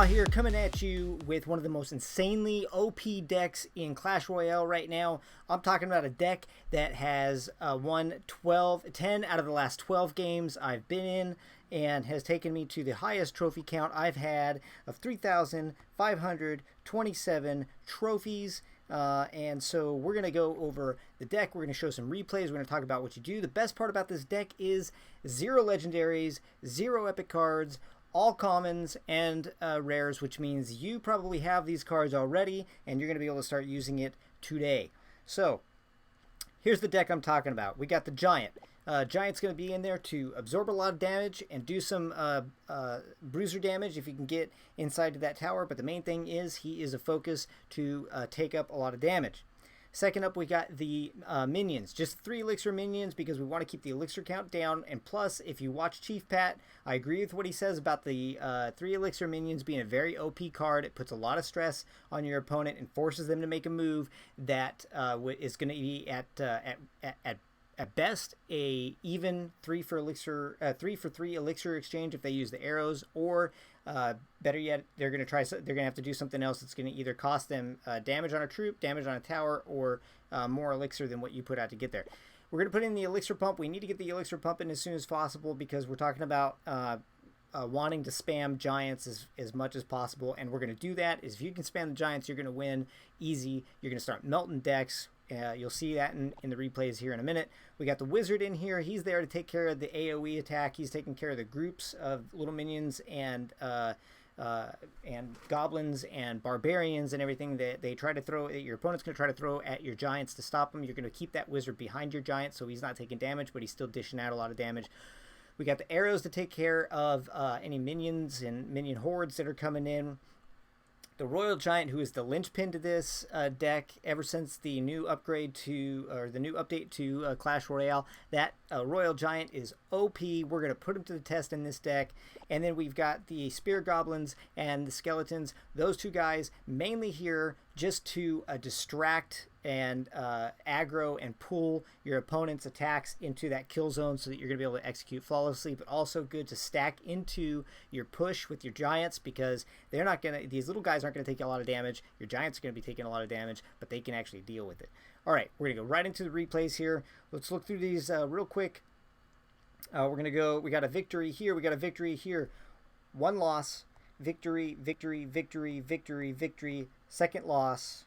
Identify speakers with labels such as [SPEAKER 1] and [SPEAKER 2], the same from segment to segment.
[SPEAKER 1] MuaHaHa here, coming at you with one of the most insanely OP decks in Clash Royale right now. I'm talking about a deck that has won 10 out of the last 12 games I've been in, and has taken me to the highest trophy count I've had of 3,527 trophies. And so we're going to go over the deck. We're going to show some replays. We're going to talk about what you do. The best part about this deck is 0 legendaries, 0 epic cards, all commons and rares, which means you probably have these cards already and you're going to be able to start using it today. So here's the deck I'm talking about. We got the Giant. Giant's going to be in there to absorb a lot of damage and do some bruiser damage if you can get inside to that tower. But the main thing is he is a focus to take up a lot of damage. Second up, we got the minions. Just 3 elixir minions because we want to keep the elixir count down. And plus, if you watch Chief Pat, I agree with what he says about the 3 elixir minions being a very OP card. It puts a lot of stress on your opponent and forces them to make a move that is going to be at best a even 3 for 3 elixir exchange if they use the arrows, or better yet, they're going to have to do something else that's going to either cost them damage on a troop, damage on a tower, or more elixir than what you put out to get there. We're going to put in the elixir pump. We need to get the elixir pump in as soon as possible because we're talking about wanting to spam giants as much as possible, and we're going to do that. If you can spam the giants, you're going to win easy. You're going to start melting decks. You'll see that in the replays here in a minute. We got the wizard in here. He's there to take care of the AoE attack. He's taking care of the groups of little minions and goblins and barbarians and everything that they try to throw. Your opponent's going to try to throw at your giants to stop them. You're going to keep that wizard behind your giant so he's not taking damage, but he's still dishing out a lot of damage. We got the arrows to take care of any minions and minion hordes that are coming in. The Royal Giant, who is the linchpin to this deck ever since the new update to Clash Royale. That Royal Giant is OP. We're going to put him to the test in this deck. And then we've got the Spear Goblins and the Skeletons. Those two guys mainly here just to distract and aggro and pull your opponent's attacks into that kill zone so that you're going to be able to execute flawlessly, but also good to stack into your push with your giants because these little guys aren't going to take a lot of damage. Your giants are going to be taking a lot of damage, but they can actually deal with it. All right, we're going to go right into the replays here. Let's look through these real quick. We're going to go, we got a victory here, we got a victory here. 1 loss, victory, victory, victory, victory, victory, second loss,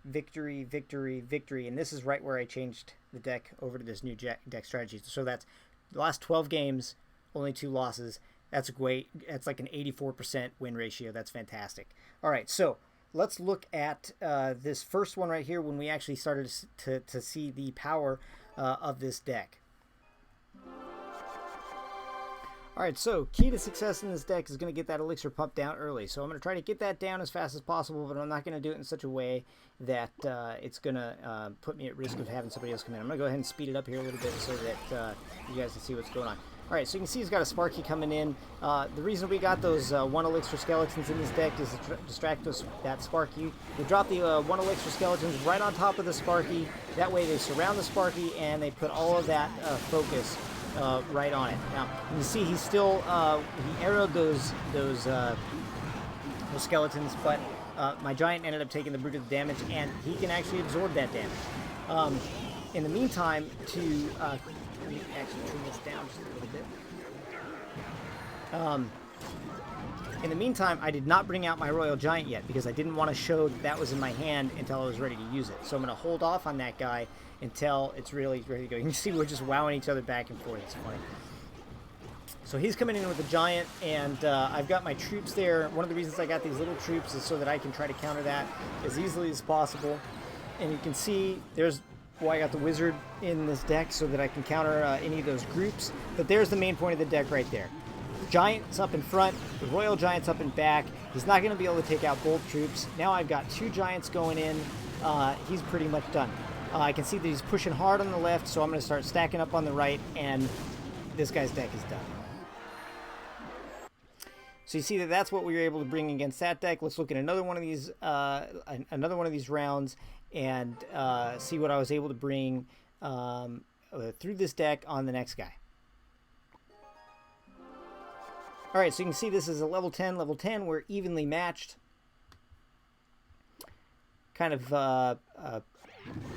[SPEAKER 1] victory, victory, victory. And this is right where I changed the deck over to this new deck strategy. So that's the last 12 games, only 2 losses. That's great. That's like an 84% win ratio. That's fantastic. All right, so let's look at this first one right here when we actually started to see the power of this deck. All right, so key to success in this deck is going to get that elixir pump down early. So I'm going to try to get that down as fast as possible, but I'm not going to do it in such a way that it's going to put me at risk of having somebody else come in. I'm going to go ahead and speed it up here a little bit so that you guys can see what's going on. All right, so you can see he's got a Sparky coming in. The reason we got those 1 elixir skeletons in this deck is to distract us that Sparky. We drop the 1 elixir skeletons right on top of the Sparky. That way they surround the Sparky and they put all of that focus right on it. Now you see he's still he arrowed those skeletons, but my giant ended up taking the brutal damage, and he can actually absorb that damage. In the meantime, let me actually trim this down just a little bit. In the meantime, I did not bring out my Royal Giant yet because I didn't want to show that was in my hand until I was ready to use it. So I'm going to hold off on that guy until it's really ready to go. You can see we're just wowing each other back and forth. It's funny. So he's coming in with the Giant, and I've got my troops there. One of the reasons I got these little troops is so that I can try to counter that as easily as possible. And you can see there's why I got the Wizard in this deck, so that I can counter any of those groups. But there's the main point of the deck right there. Giant's up in front, the Royal Giant's up in back. He's not going to be able to take out both troops. Now I've got 2 Giants going in. He's pretty much done. I can see that he's pushing hard on the left, so I'm going to start stacking up on the right, and this guy's deck is done. So you see that that's what we were able to bring against that deck. Let's look at another one of these rounds and see what I was able to bring through this deck on the next guy. All right, so you can see this is a level 10. Level 10, we're evenly matched. Kind of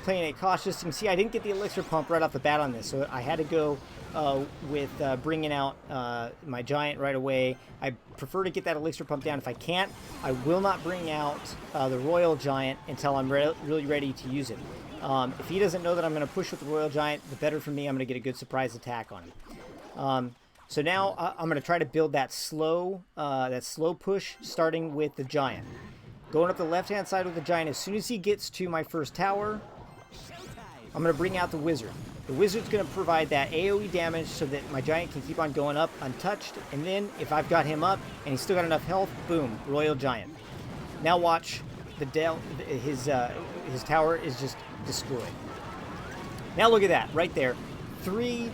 [SPEAKER 1] playing it cautious. You can see I didn't get the elixir pump right off the bat on this, so I had to go with bringing out my giant right away. I prefer to get that elixir pump down. If I can't, I will not bring out the royal giant until I'm really ready to use it. If he doesn't know that I'm going to push with the royal giant, the better for me. I'm going to get a good surprise attack on him. So now I'm going to try to build that slow push, starting with the giant. Going up the left-hand side with the giant, as soon as he gets to my first tower, I'm going to bring out the wizard. The wizard's going to provide that AoE damage so that my giant can keep on going up untouched. And then if I've got him up and he's still got enough health, boom, royal giant. Now watch his tower is just destroyed. Now look at that right there. 3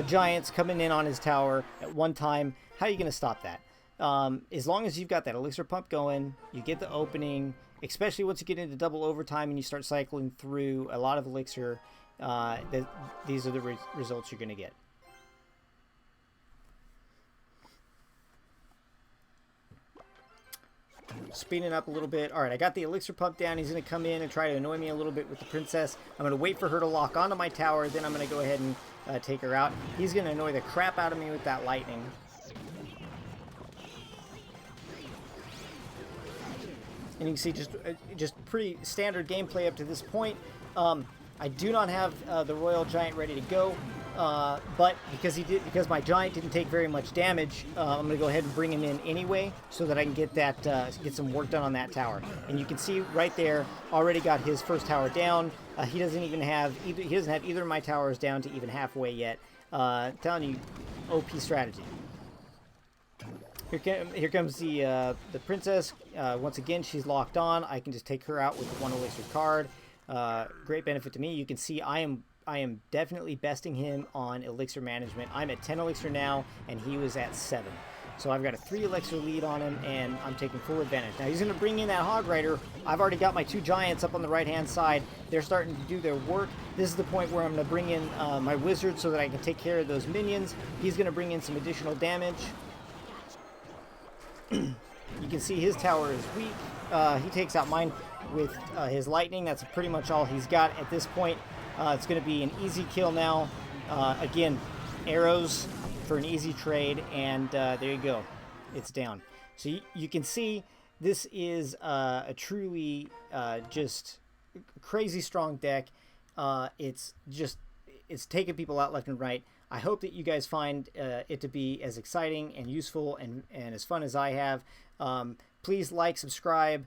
[SPEAKER 1] giants coming in on his tower at one time. How are you going to stop that? As long as you've got that elixir pump going, you get the opening, especially once you get into double overtime and you start cycling through a lot of elixir, these are the results you're going to get. Speeding up a little bit. All right, I got the elixir pump down. He's going to come in and try to annoy me a little bit with the princess. I'm going to wait for her to lock onto my tower. Then I'm going to go ahead and take her out. He's going to annoy the crap out of me with that lightning. And you can see just pretty standard gameplay up to this point. I do not have the royal giant ready to go, but because my giant didn't take very much damage, I'm going to go ahead and bring him in anyway, so that I can get some work done on that tower. And you can see right there, already got his first tower down. He doesn't have either of my towers down to even halfway yet. Telling you, OP strategy. Here comes the princess. Once again, she's locked on. I can just take her out with 1 elixir card. Great benefit to me. You can see I am definitely besting him on elixir management. I'm at 10 elixir now, and he was at 7. So I've got a 3 elixir lead on him, and I'm taking full advantage. Now he's going to bring in that hog rider. I've already got my 2 giants up on the right-hand side. They're starting to do their work. This is the point where I'm going to bring in my wizard so that I can take care of those minions. He's going to bring in some additional damage. You can see his tower is weak. He takes out mine with his lightning. That's pretty much all he's got at this point. It's going to be an easy kill now. Again, arrows for an easy trade, and there you go. It's down. So you can see this is a truly just crazy strong deck. It's taking people out left and right. I hope that you guys find it to be as exciting and useful and as fun as I have. Please like, subscribe,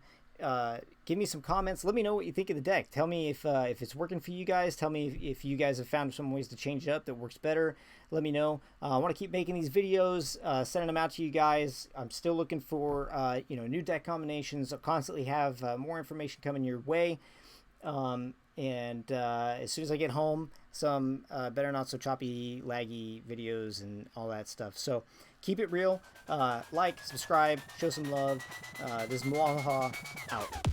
[SPEAKER 1] give me some comments. Let me know what you think of the deck. Tell me if it's working for you guys. Tell me if you guys have found some ways to change it up that works better. Let me know. I want to keep making these videos, sending them out to you guys. I'm still looking for new deck combinations. I'll constantly have more information coming your way. And as soon as I get home, some better not so choppy, laggy videos and all that stuff. So keep it real. Like, subscribe, show some love. This is MuaHaHa out.